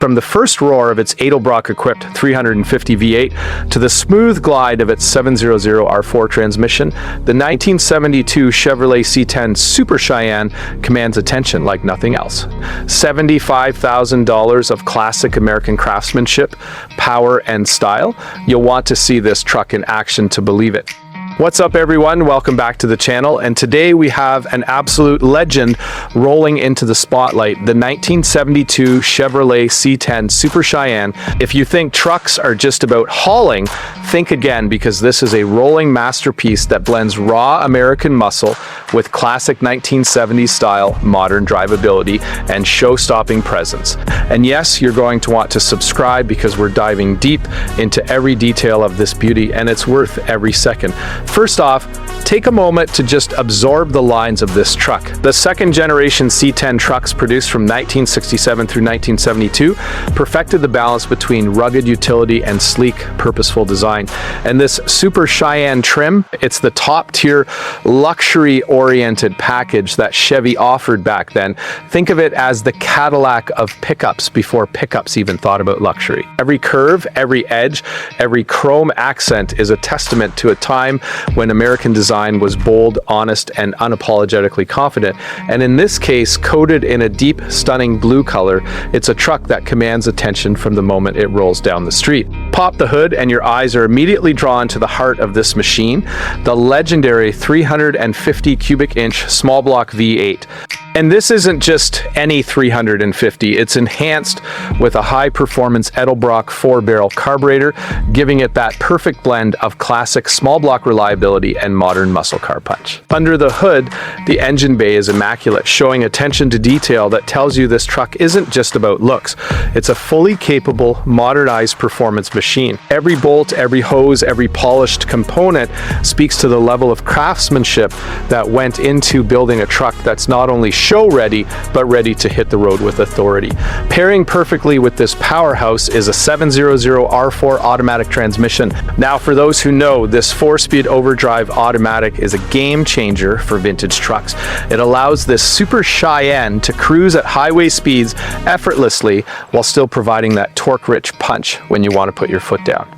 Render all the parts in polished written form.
From the first roar of its Edelbrock-equipped 350 V8 to the smooth glide of its 700 R4 transmission, the 1972 Chevrolet C10 Super Cheyenne commands attention like nothing else. $75,000 of classic American craftsmanship, power, and style. You'll want to see this truck in action to believe it. What's up, everyone? Welcome back to the channel, and today we have an absolute legend rolling into the spotlight, the 1972 Chevrolet C10 Super Cheyenne. If you think trucks are just about hauling, think again, because this is a rolling masterpiece that blends raw American muscle with classic 1970s style, modern drivability, and show-stopping presence. And yes, you're going to want to subscribe because we're diving deep into every detail of this beauty, and it's worth every second. First off, take a moment to just absorb the lines of this truck. The second generation C10 trucks produced from 1967 through 1972 perfected the balance between rugged utility and sleek, purposeful design. And this Super Cheyenne trim, it's the top tier luxury-oriented package that Chevy offered back then. Think of it as the Cadillac of pickups before pickups even thought about luxury. Every curve, every edge, every chrome accent is a testament to a time when American design was bold, honest, and unapologetically confident. And in this case, coated in a deep, stunning blue color, it's a truck that commands attention from the moment it rolls down the street. Pop the hood and your eyes are immediately drawn to the heart of this machine, the legendary 350 cubic inch small block V8. And this isn't just any 350, it's enhanced with a high-performance Edelbrock 4-barrel carburetor, giving it that perfect blend of classic small block reliability and modern muscle car punch. Under the hood, the engine bay is immaculate, showing attention to detail that tells you this truck isn't just about looks. It's a fully capable, modernized performance machine. Every bolt, every hose, every polished component speaks to the level of craftsmanship that went into building a truck that's not only show-ready, but ready to hit the road with authority. Pairing perfectly with this powerhouse is a 700 R4 automatic transmission. Now, for those who know, this 4-speed overdrive automatic is a game changer for vintage trucks. It allows this Super Cheyenne to cruise at highway speeds effortlessly while still providing that torque-rich punch when you want to put your foot down.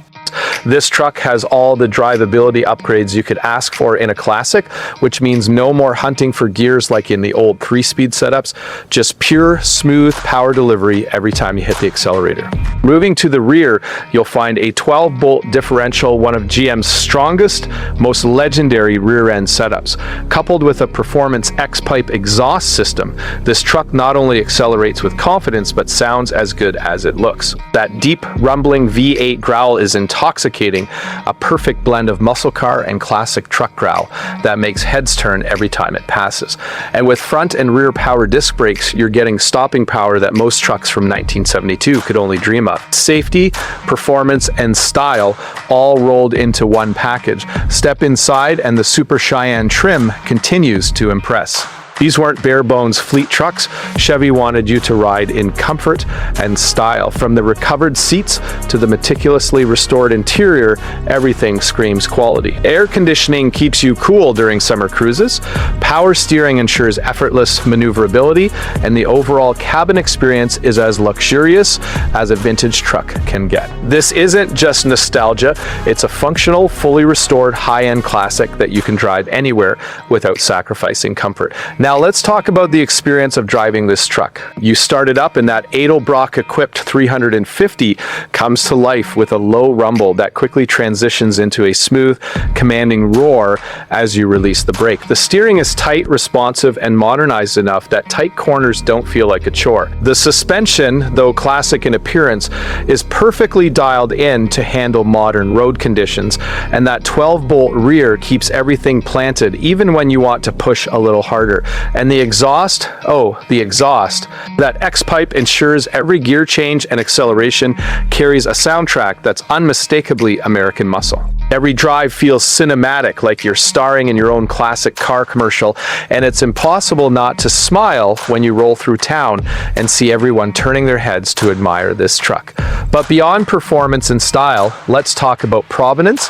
This truck has all the drivability upgrades you could ask for in a classic, which means no more hunting for gears like in the old 3-speed setups, just pure, smooth power delivery every time you hit the accelerator. Moving to the rear, you'll find a 12-bolt differential, one of GM's strongest, most legendary rear-end setups. Coupled with a performance X-pipe exhaust system, this truck not only accelerates with confidence, but sounds as good as it looks. That deep, rumbling V8 growl is intoxicating, a perfect blend of muscle car and classic truck growl that makes heads turn every time it passes. And with front and rear power disc brakes, you're getting stopping power that most trucks from 1972 could only dream of. Safety, performance, and style all rolled into one package. Step inside and the Super Cheyenne trim continues to impress. These weren't bare-bones fleet trucks. Chevy wanted you to ride in comfort and style. From the recovered seats to the meticulously restored interior, everything screams quality. Air conditioning keeps you cool during summer cruises. Power steering ensures effortless maneuverability, and the overall cabin experience is as luxurious as a vintage truck can get. This isn't just nostalgia. It's a functional, fully restored, high-end classic that you can drive anywhere without sacrificing comfort. Now let's talk about the experience of driving this truck. You start it up and that Edelbrock-equipped 350 comes to life with a low rumble that quickly transitions into a smooth, commanding roar as you release the brake. The steering is tight, responsive, and modernized enough that tight corners don't feel like a chore. The suspension, though classic in appearance, is perfectly dialed in to handle modern road conditions, and that 12-bolt rear keeps everything planted even when you want to push a little harder. And the exhaust, that X-pipe ensures every gear change and acceleration carries a soundtrack that's unmistakably American muscle. Every drive feels cinematic, like you're starring in your own classic car commercial, and it's impossible not to smile when you roll through town and see everyone turning their heads to admire this truck. But beyond performance and style, let's talk about provenance.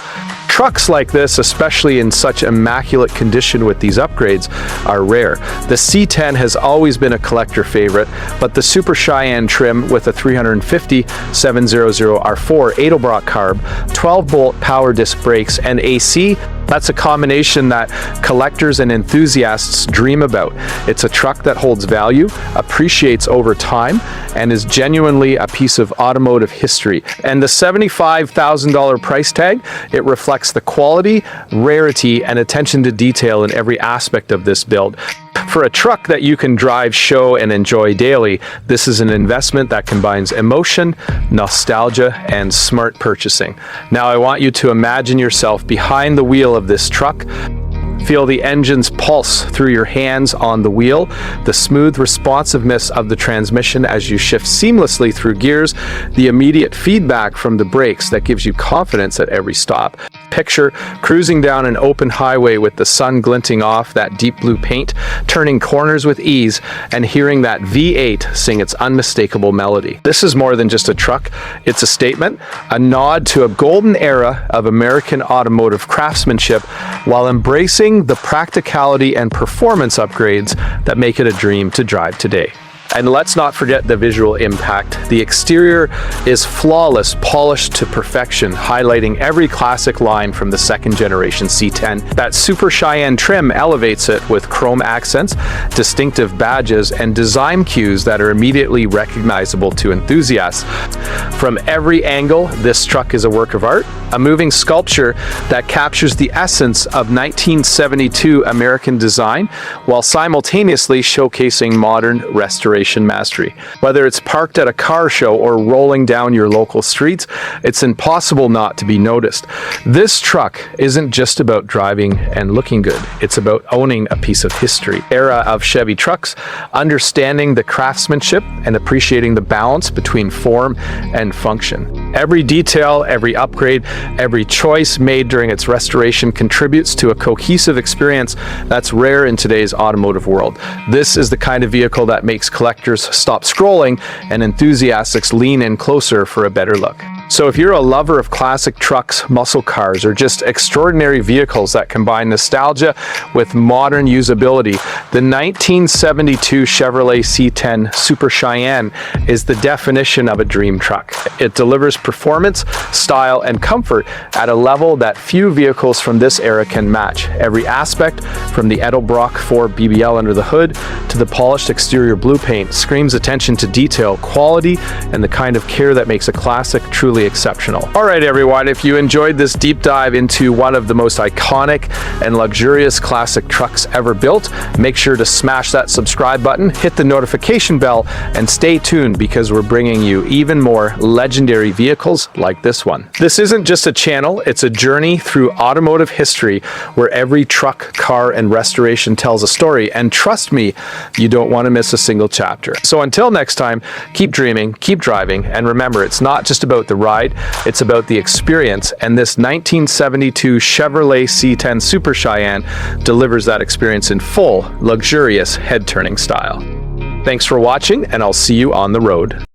Trucks like this, especially in such immaculate condition with these upgrades, are rare. The C10 has always been a collector favorite, but the Super Cheyenne trim with a 350 700R4 Edelbrock carb, 12-bolt power disc brakes, and AC, that's a combination that collectors and enthusiasts dream about. It's a truck that holds value, appreciates over time, and is genuinely a piece of automotive history. And the $75,000 price tag, it reflects the quality, rarity, and attention to detail in every aspect of this build. For a truck that you can drive, show, and enjoy daily, this is an investment that combines emotion, nostalgia, and smart purchasing. Now I want you to imagine yourself behind the wheel of this truck. Feel the engine's pulse through your hands on the wheel, the smooth responsiveness of the transmission as you shift seamlessly through gears, the immediate feedback from the brakes that gives you confidence at every stop. Picture cruising down an open highway with the sun glinting off that deep blue paint, turning corners with ease, and hearing that V8 sing its unmistakable melody. This is more than just a truck, it's a statement, a nod to a golden era of American automotive craftsmanship while embracing the practicality and performance upgrades that make it a dream to drive today. And let's not forget the visual impact. The exterior is flawless, polished to perfection, highlighting every classic line from the second generation C10. That Super Cheyenne trim elevates it with chrome accents, distinctive badges, and design cues that are immediately recognizable to enthusiasts. From every angle, this truck is a work of art, a moving sculpture that captures the essence of 1972 American design while simultaneously showcasing modern restoration mastery. Whether it's parked at a car show or rolling down your local streets, it's impossible not to be noticed. This truck isn't just about driving and looking good, it's about owning a piece of history. Era of Chevy trucks, understanding the craftsmanship and appreciating the balance between form and function. Every detail, every upgrade, every choice made during its restoration contributes to a cohesive experience that's rare in today's automotive world. This is the kind of vehicle that makes collectors stop scrolling and enthusiasts lean in closer for a better look. So if you're a lover of classic trucks, muscle cars, or just extraordinary vehicles that combine nostalgia with modern usability, the 1972 Chevrolet C10 Super Cheyenne is the definition of a dream truck. It delivers performance, style, and comfort at a level that few vehicles from this era can match. Every aspect, from the Edelbrock 4 BBL under the hood to the polished exterior blue paint, screams attention to detail, quality, and the kind of care that makes a classic truly exceptional. All right, everyone, if you enjoyed this deep dive into one of the most iconic and luxurious classic trucks ever built, make sure to smash that subscribe button, hit the notification bell, and stay tuned because we're bringing you even more legendary vehicles like this one. This isn't just a channel, it's a journey through automotive history where every truck, car, and restoration tells a story, and trust me, you don't want to miss a single chapter. So until next time, keep dreaming, keep driving, and remember, it's not just about the ride, it's about the experience, and this 1972 Chevrolet C10 Super Cheyenne delivers that experience in full, luxurious, head-turning style. Thanks for watching, and I'll see you on the road.